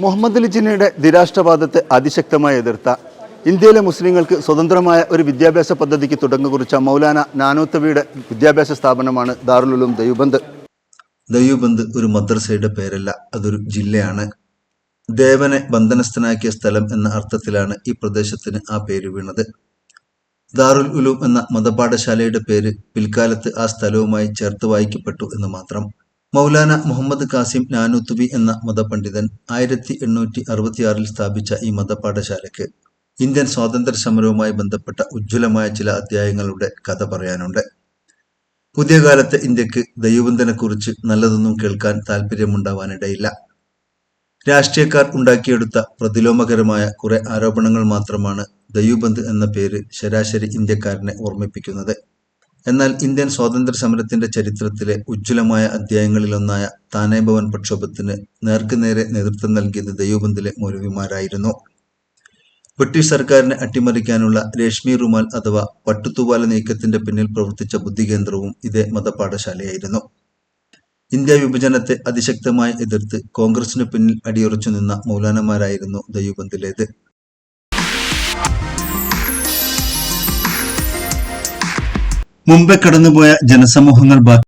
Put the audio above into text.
മുഹമ്മദ് അലി ജിന്നയുടെ നിരാഷ്ട്രവാദത്തെ അതിശക്തമായി എതിർത്ത ഇന്ത്യയിലെ മുസ്ലിങ്ങൾക്ക് സ്വതന്ത്രമായ ഒരു വിദ്യാഭ്യാസ പദ്ധതിക്ക് തുടക്കം കുറിച്ച മൗലാന നാനൂത്തവിയുടെ വിദ്യാഭ്യാസ സ്ഥാപനമാണ് ദാറുൽ ഉലൂം ദെവ്ബന്ദ്. ദെവ്ബന്ദ് ഒരു മദ്രസയുടെ പേരല്ല, അതൊരു ജില്ലയാണ്. ദേവനെ ബന്ധനസ്ഥനാക്കിയ സ്ഥലം എന്ന അർത്ഥത്തിലാണ് ഈ പ്രദേശത്തിന് ആ പേര് വീണത്. ദാറുൽ ഉലൂം എന്ന മതപാഠശാലയുടെ പേര് പിൽക്കാലത്ത് ആ സ്ഥലവുമായി ചേർത്ത് വായിക്കപ്പെട്ടു എന്ന് മാത്രം. മൗലാന മുഹമ്മദ് കാസിം നാനൂത്തുവി എന്ന മതപണ്ഡിതൻ 1866 സ്ഥാപിച്ച ഈ മതപാഠശാലയ്ക്ക് ഇന്ത്യൻ സ്വാതന്ത്ര്യ സമരവുമായി ബന്ധപ്പെട്ട ഉജ്ജ്വലമായ ചില അധ്യായങ്ങളുടെ കഥ പറയാനുണ്ട്. പുതിയ കാലത്തെ ഇന്ത്യക്ക് ദെവ്ബന്ദിനെക്കുറിച്ച് നല്ലതൊന്നും കേൾക്കാൻ താല്പര്യമുണ്ടാവാനിടയില്ല. രാഷ്ട്രീയക്കാർ ഉണ്ടാക്കിയെടുത്ത പ്രതിലോമകരമായ കുറെ ആരോപണങ്ങൾ മാത്രമാണ് ദെവ്ബന്ദ് എന്ന പേര് ശരാശരി ഇന്ത്യക്കാരനെ ഓർമ്മിപ്പിക്കുന്നത്. എന്നാൽ ഇന്ത്യൻ സ്വാതന്ത്ര്യ സമരത്തിന്റെ ചരിത്രത്തിലെ ഉജ്ജ്വലമായ അധ്യായങ്ങളിലൊന്നായ താനെ ഭവൻ പ്രക്ഷോഭത്തിന് നേർക്കുനേരെ നേതൃത്വം നൽകിയത് ദെവ്ബന്ദിലെ മൗലവിമാരായിരുന്നു. ബ്രിട്ടീഷ് സർക്കാരിനെ അട്ടിമറിക്കാനുള്ള രേഷ്മി റുമാൽ അഥവാ പട്ടുതൂവാല നീക്കത്തിന്റെ പിന്നിൽ പ്രവർത്തിച്ച ബുദ്ധികേന്ദ്രവും ഇതേ മതപാഠശാലയായിരുന്നു. ഇന്ത്യ വിഭജനത്തെ അതിശക്തമായി എതിർത്ത് കോൺഗ്രസിനു പിന്നിൽ അടിയുറച്ചു നിന്ന മൗലാനമാരായിരുന്നു ദെവ്ബന്ദിലേത്. മുമ്പേ കടന്നുപോയ ജനസമൂഹങ്ങൾ